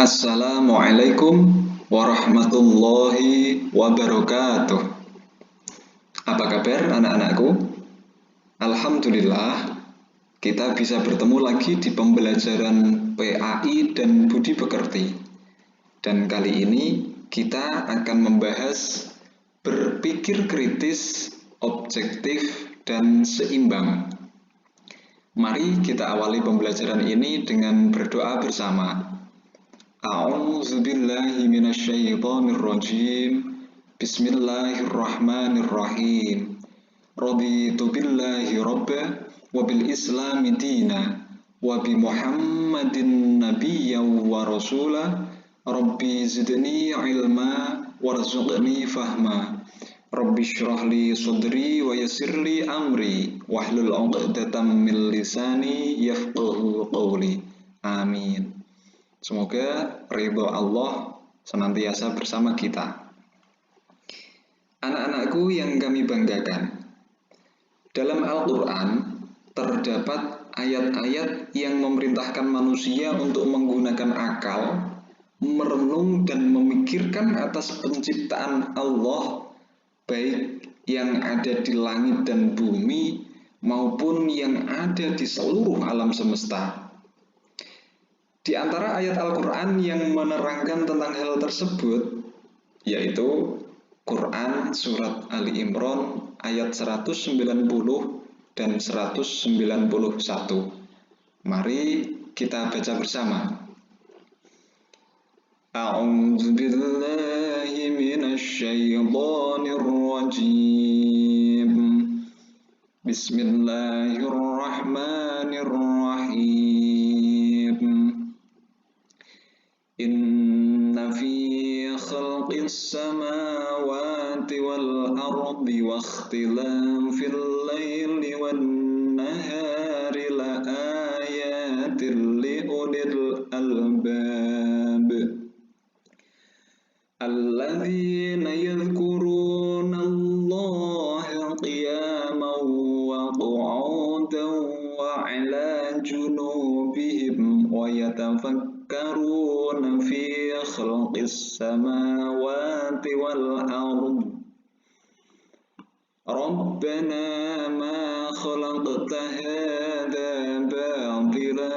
Assalamualaikum warahmatullahi wabarakatuh. Apa kabar anak-anakku? Alhamdulillah, kita bisa bertemu lagi di pembelajaran PAI dan Budi Pekerti. Dan kali ini kita akan membahas berpikir kritis, objektif, dan seimbang. Mari kita awali pembelajaran ini dengan berdoa bersama. A'udzu billahi minasyaitonir rajim. Bismillahirrahmanirrahim. Raditu billahi rabba wa bil islami dina wa bi Muhammadin nabiyyan wa rasula. Rabbi zidni ilma warzuqni fahma. Rabbi shrah li sadri wa yassir li amri wahlul 'uqdatam min lisani yafqahu qawli. Amin. Semoga ridho Allah senantiasa bersama kita. Anak-anakku yang kami banggakan, dalam Al-Quran terdapat ayat-ayat yang memerintahkan manusia untuk menggunakan akal, merenung dan memikirkan atas penciptaan Allah, baik yang ada di langit dan bumi maupun yang ada di seluruh alam semesta. Di antara ayat Al-Quran yang menerangkan tentang hal tersebut, yaitu Quran Surat Ali Imran ayat 190 dan 191. Mari kita baca bersama. A'udzu billahi minasyaitonir rajim. Bismillahirrahmanirrahim. Inna fi khalqis samawati wal ardi wa ikhtilafil laili wan nahari la ayatin li ulil albab alladzina yadhkuruna Allaha qiyaman wa qu'udan wa 'ala junubihim wa yatafakkaruna fi khalqis samawati wal ard. Rabbana ma khalaqta hadha batila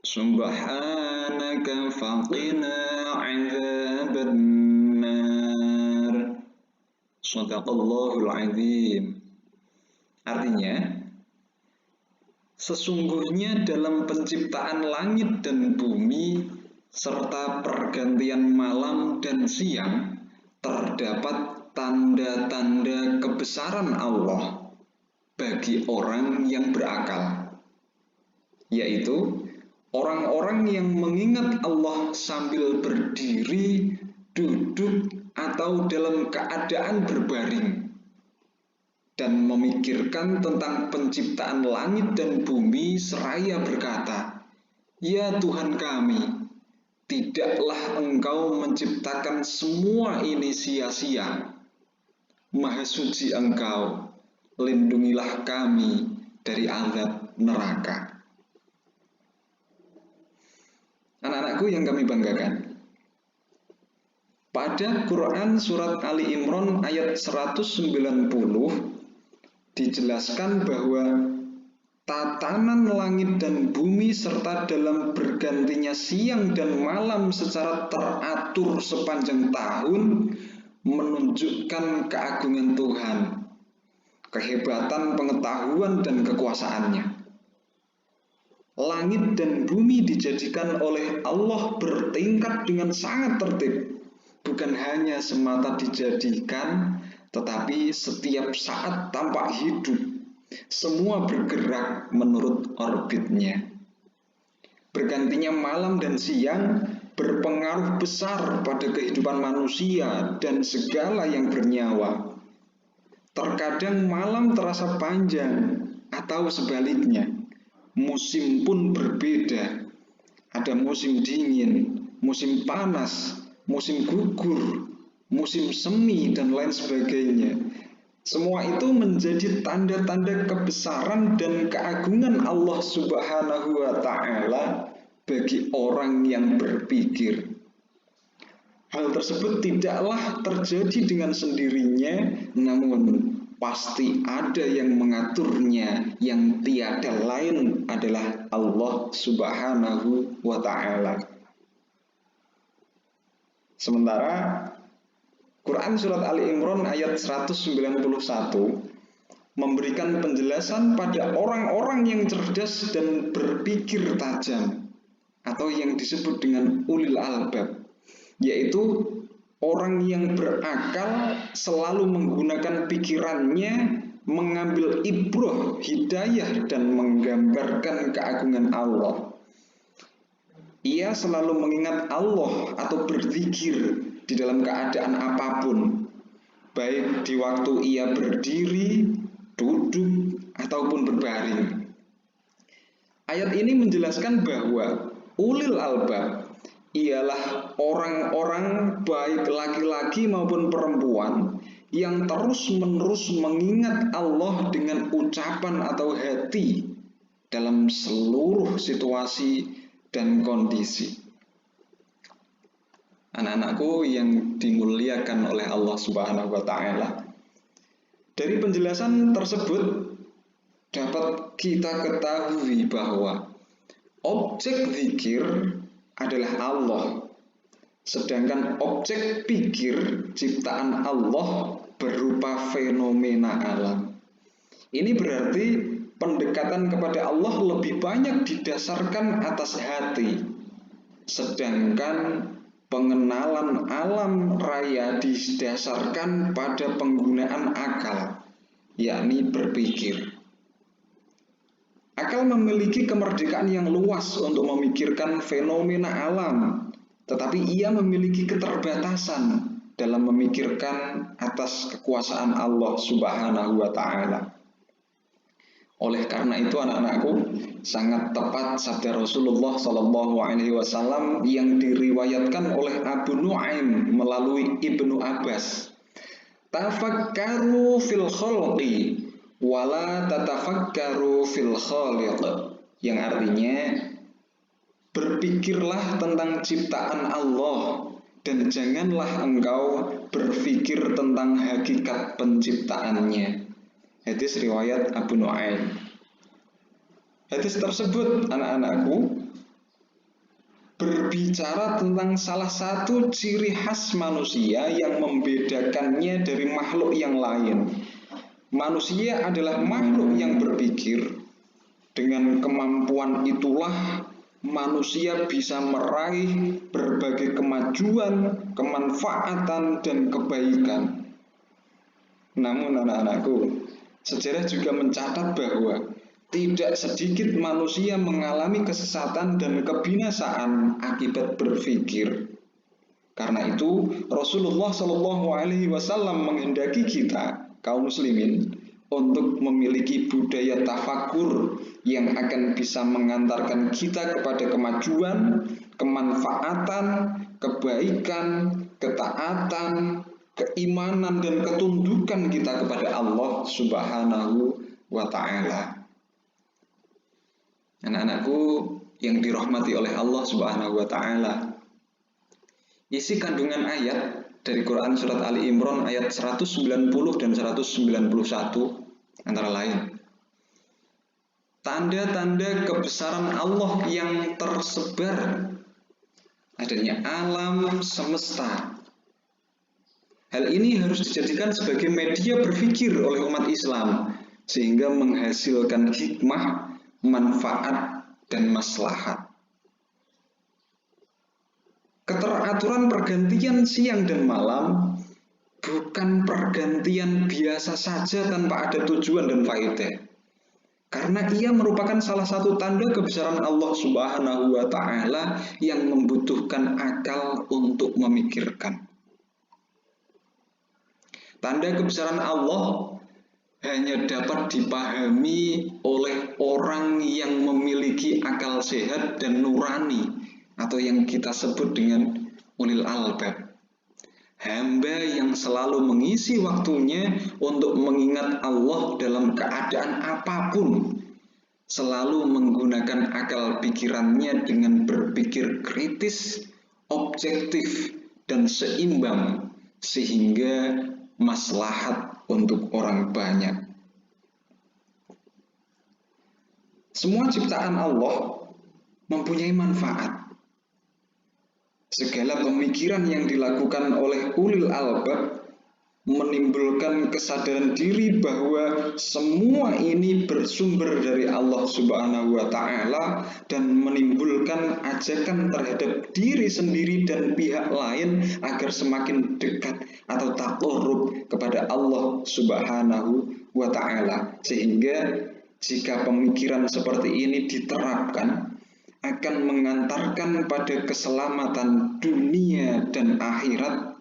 subhanaka faqina 'adzaban nar. Shadaqallahul 'adzim. Artinya, sesungguhnya dalam penciptaan langit dan bumi serta pergantian malam dan siang terdapat tanda-tanda kebesaran Allah bagi orang yang berakal, yaitu orang-orang yang mengingat Allah sambil berdiri, duduk, atau dalam keadaan berbaring, dan memikirkan tentang penciptaan langit dan bumi seraya berkata, "Ya Tuhan kami, tidaklah Engkau menciptakan semua ini sia-sia. Maha suci Engkau, lindungilah kami dari azab neraka." Anak-anakku yang kami banggakan, pada Quran Surat Ali Imran ayat 190 dijelaskan bahwa tatanan langit dan bumi serta dalam bergantinya siang dan malam secara teratur sepanjang tahun menunjukkan keagungan Tuhan, kehebatan pengetahuan dan kekuasaannya. Langit dan bumi dijadikan oleh Allah bertingkat dengan sangat tertib, bukan hanya semata dijadikan, tetapi setiap saat tampak hidup. Semua bergerak menurut orbitnya. Bergantinya malam dan siang berpengaruh besar pada kehidupan manusia dan segala yang bernyawa. Terkadang malam terasa panjang atau sebaliknya. Musim pun berbeda. Ada musim dingin, musim panas, musim gugur, musim semi, dan lain sebagainya. Semua itu menjadi tanda-tanda kebesaran dan keagungan Allah Subhanahu wa Ta'ala bagi orang yang berpikir. Hal tersebut tidaklah terjadi dengan sendirinya, namun pasti ada yang mengaturnya, yang tiada lain adalah Allah Subhanahu wa Ta'ala. Sementara Quran Surat Ali Imran ayat 191 memberikan penjelasan pada orang-orang yang cerdas dan berpikir tajam, atau yang disebut dengan ulil albab, yaitu orang yang berakal selalu menggunakan pikirannya, mengambil ibrah, hidayah, dan menggambarkan keagungan Allah. Ia selalu mengingat Allah atau berzikir di dalam keadaan apapun, baik di waktu ia berdiri, duduk, ataupun berbaring. Ayat ini menjelaskan bahwa ulil albab ialah orang-orang baik laki-laki maupun perempuan yang terus-menerus mengingat Allah dengan ucapan atau hati dalam seluruh situasi dan kondisi. Anak-anakku yang dimuliakan oleh Allah Subhanahu wa Ta'ala, dari penjelasan tersebut dapat kita ketahui bahwa objek zikir adalah Allah, sedangkan objek pikir ciptaan Allah berupa fenomena alam. Ini berarti pendekatan kepada Allah lebih banyak didasarkan atas hati, sedangkan pengenalan alam raya didasarkan pada penggunaan akal, yakni berpikir. Akal memiliki kemerdekaan yang luas untuk memikirkan fenomena alam, tetapi ia memiliki keterbatasan dalam memikirkan atas kekuasaan Allah Subhanahu wa Ta'ala. Oleh karena itu, anak-anakku, sangat tepat sabda Rasulullah SAW yang diriwayatkan oleh Abu Nuaim melalui Ibnu Abbas. Tafakkaru fil khalqi wala tatafakkaru fil khaliq, yang artinya berpikirlah tentang ciptaan Allah dan janganlah engkau berpikir tentang hakikat penciptaannya. Hadis riwayat Abu Nuaim. Hadis tersebut, anak-anakku, berbicara tentang salah satu ciri khas manusia yang membedakannya dari makhluk yang lain. Manusia adalah makhluk yang berpikir. Dengan kemampuan itulah manusia bisa meraih berbagai kemajuan, kemanfaatan, dan kebaikan. Namun anak-anakku, sejarah juga mencatat bahwa tidak sedikit manusia mengalami kesesatan dan kebinasaan akibat berpikir. Karena itu, Rasulullah SAW menghendaki kita, kaum muslimin, untuk memiliki budaya tafakur yang akan bisa mengantarkan kita kepada kemajuan, kemanfaatan, kebaikan, ketaatan, keimanan, dan ketundukan kita kepada Allah Subhanahu wa Ta'ala. Anak-anakku yang dirahmati oleh Allah Subhanahu wa Ta'ala, isi kandungan ayat dari Quran Surat Ali Imran ayat 190 dan 191 antara lain: tanda-tanda kebesaran Allah yang tersebar, adanya alam semesta. Hal ini harus dijadikan sebagai media berpikir oleh umat Islam, sehingga menghasilkan hikmah, manfaat, dan maslahat. Keteraturan pergantian siang dan malam bukan pergantian biasa saja tanpa ada tujuan dan faedah, karena ia merupakan salah satu tanda kebesaran Allah Subhanahu wa Ta'ala yang membutuhkan akal untuk memikirkan. Tanda kebesaran Allah hanya dapat dipahami oleh orang yang memiliki akal sehat dan nurani, atau yang kita sebut dengan ulil albab. Hamba yang selalu mengisi waktunya untuk mengingat Allah dalam keadaan apapun, selalu menggunakan akal pikirannya dengan berpikir kritis, objektif, dan seimbang sehingga maslahat untuk orang banyak. Semua ciptaan Allah mempunyai manfaat. Segala pemikiran yang dilakukan oleh ulil albab menimbulkan kesadaran diri bahwa semua ini bersumber dari Allah Subhanahu wa Ta'ala dan menimbulkan ajakan terhadap diri sendiri dan pihak lain agar semakin dekat atau taqarrub kepada Allah Subhanahu wa Ta'ala. Sehingga jika pemikiran seperti ini diterapkan, akan mengantarkan pada keselamatan dunia dan akhirat,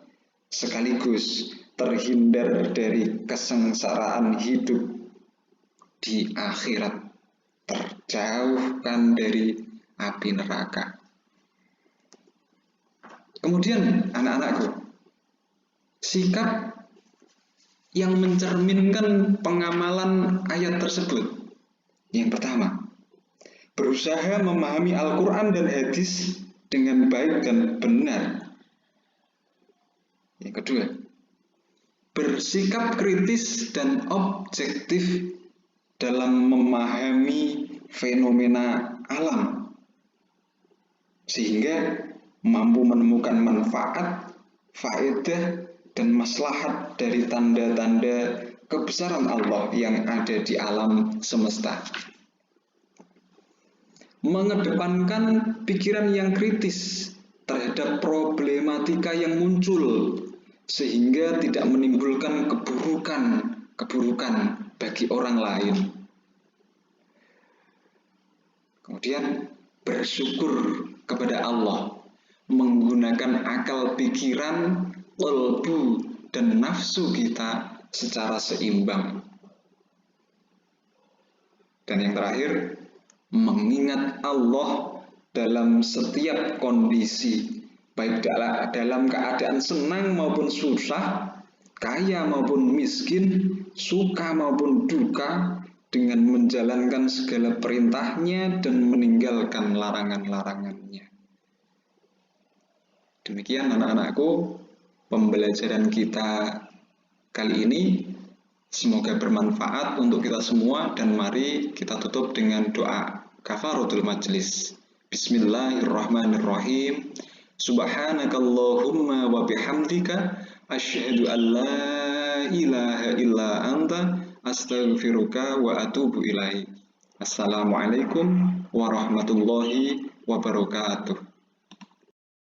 sekaligus terhindar dari kesengsaraan hidup di akhirat, terjauhkan dari api neraka. Kemudian anak-anakku, sikap yang mencerminkan pengamalan ayat tersebut. Yang pertama, berusaha memahami Al-Quran dan hadis dengan baik dan benar. Yang kedua, bersikap kritis dan objektif dalam memahami fenomena alam, sehingga mampu menemukan manfaat, faedah, dan maslahat dari tanda-tanda kebesaran Allah yang ada di alam semesta. Mengedepankan pikiran yang kritis terhadap problematika yang muncul sehingga tidak menimbulkan keburukan bagi orang lain. Kemudian bersyukur kepada Allah, menggunakan akal pikiran, qalbu, dan nafsu kita secara seimbang. Dan yang terakhir, mengingat Allah dalam setiap kondisi, baik dalam keadaan senang maupun susah, kaya maupun miskin, suka maupun duka, dengan menjalankan segala perintahnya dan meninggalkan larangan-larangannya. Demikian anak-anakku, pembelajaran kita kali ini. Semoga bermanfaat untuk kita semua, dan mari kita tutup dengan doa kafaratul majlis. Bismillahirrahmanirrahim. Subhanakallahumma wa bihamdika asyhadu an la ilaha illa anta astaghfiruka wa atubu ilaik. Assalamualaikum warahmatullahi wabarakatuh.